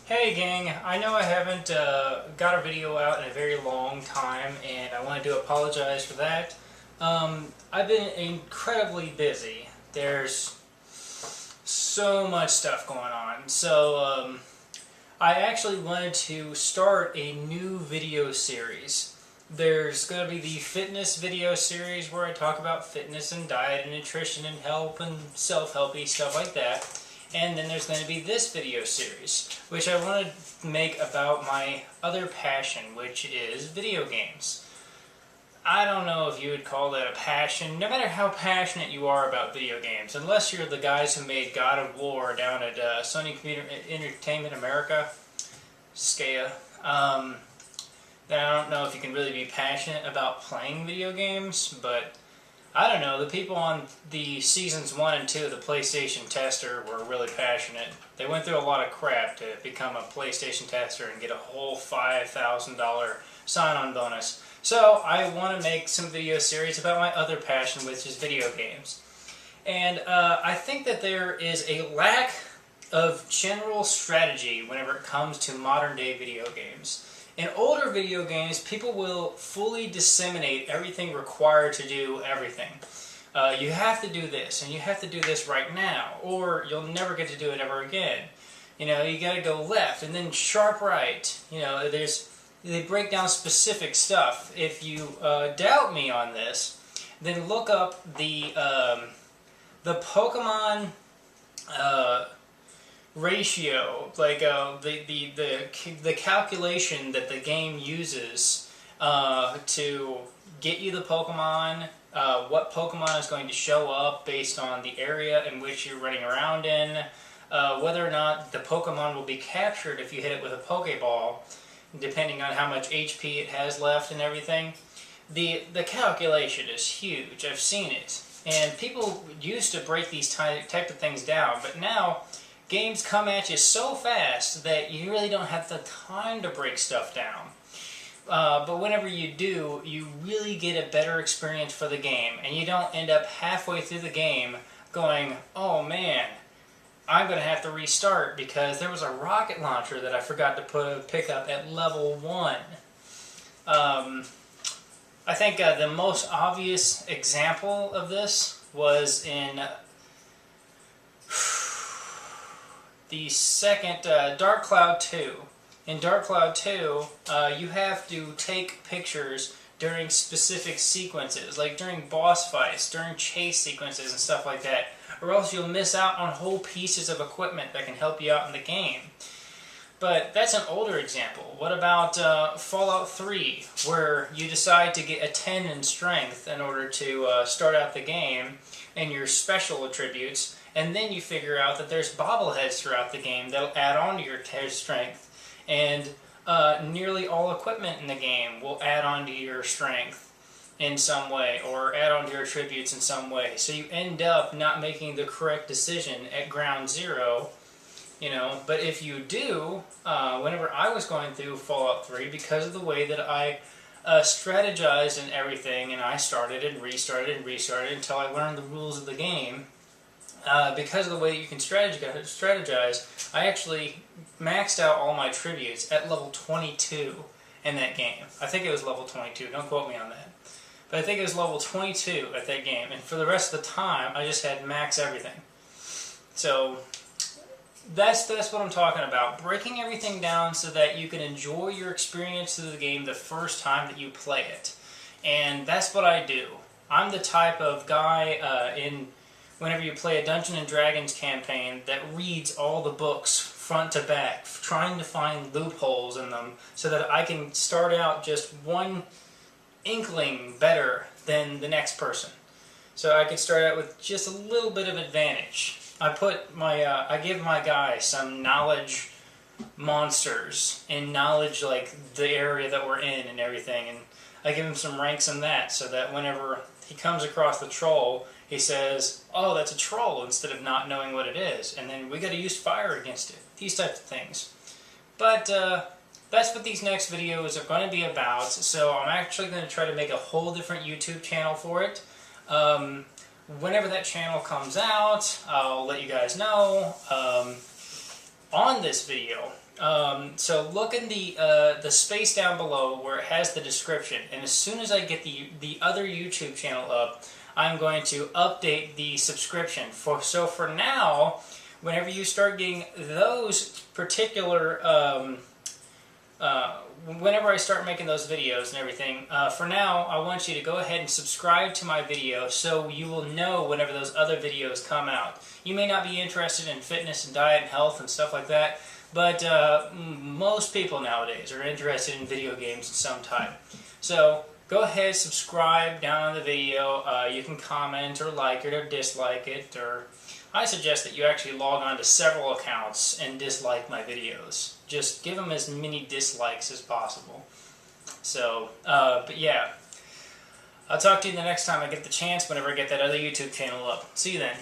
Hey gang, I know I haven't got a video out in a very long time, and I wanted to apologize for that. I've been incredibly busy. There's so much stuff going on. I actually wanted to start a new video series. There's going to be the fitness video series where I talk about fitness and diet and nutrition and health and self-helpy stuff like that. And then there's going to be this video series, which I want to make about my other passion, which is video games. I don't know if you would call that a passion, no matter how passionate you are about video games, unless you're the guys who made God of War down at Sony Computer Entertainment America, SCAA. Then I don't know if you can really be passionate about playing video games, but I don't know, the people on the seasons 1 and 2 of the PlayStation Tester were really passionate. They went through a lot of crap to become a PlayStation Tester and get a whole $5,000 sign-on bonus. So I want to make some video series about my other passion, which is video games. And I think that there is a lack of general strategy whenever it comes to modern day video games. In older video games, people will fully disseminate everything required to do everything. You have to do this, and you have to do this right now, or you'll never get to do it ever again. You know, you gotta go left, and then sharp right. You know, they break down specific stuff. If you doubt me on this, then look up the Pokemon ratio, like the calculation that the game uses to get you the Pokemon, what Pokemon is going to show up based on the area in which you're running around in, whether or not the Pokemon will be captured if you hit it with a Pokeball, depending on how much HP it has left and everything. The calculation is huge. I've seen it. And people used to break these type of things down, but now games come at you so fast that you really don't have the time to break stuff down. But whenever you do, you really get a better experience for the game, and you don't end up halfway through the game going, oh man, I'm going to have to restart because there was a rocket launcher that I forgot to pick up at level 1. I think the most obvious example of this was in the second, Dark Cloud 2. In Dark Cloud 2, you have to take pictures during specific sequences, like during boss fights, during chase sequences and stuff like that, or else you'll miss out on whole pieces of equipment that can help you out in the game. But that's an older example. What about Fallout 3, where you decide to get a 10 in strength in order to start out the game, and your special attributes, and then you figure out that there's bobbleheads throughout the game that'll add on to your strength. And nearly all equipment in the game will add on to your strength in some way, or add on to your attributes in some way. So you end up not making the correct decision at ground zero, you know. But if you do, whenever I was going through Fallout 3, because of the way that I strategized and everything, and I started and restarted until I learned the rules of the game, because of the way that you can strategize, I actually maxed out all my tributes at level 22 in that game. I think it was level 22, don't quote me on that. But I think it was level 22 at that game, and for the rest of the time, I just had max everything. So that's what I'm talking about, breaking everything down so that you can enjoy your experience of the game the first time that you play it. And that's what I do. I'm the type of guy whenever you play a Dungeons & Dragons campaign that reads all the books front to back, trying to find loopholes in them so that I can start out just one inkling better than the next person. So I could start out with just a little bit of advantage. I give my guy some knowledge monsters and knowledge, like the area that we're in and everything, and I give him some ranks in that so that whenever he comes across the troll, he says, oh, that's a troll, instead of not knowing what it is, and then we got to use fire against it. These types of things. But that's what these next videos are going to be about, so I'm actually going to try to make a whole different YouTube channel for it. Whenever that channel comes out, I'll let you guys know. On this video, So look in the space down below where it has the description, and as soon as I get the other YouTube channel up, I'm going to update the subscription. So for now, whenever you start getting those particular, whenever I start making those videos and everything, for now I want you to go ahead and subscribe to my video so you will know whenever those other videos come out. You may not be interested in fitness and diet and health and stuff like that, but most people nowadays are interested in video games of some type. So go ahead, subscribe down on the video. You can comment or like it or dislike it, or I suggest that you actually log on to several accounts and dislike my videos. Just give them as many dislikes as possible. So, but yeah, I'll talk to you the next time I get the chance, whenever I get that other YouTube channel up. See you then.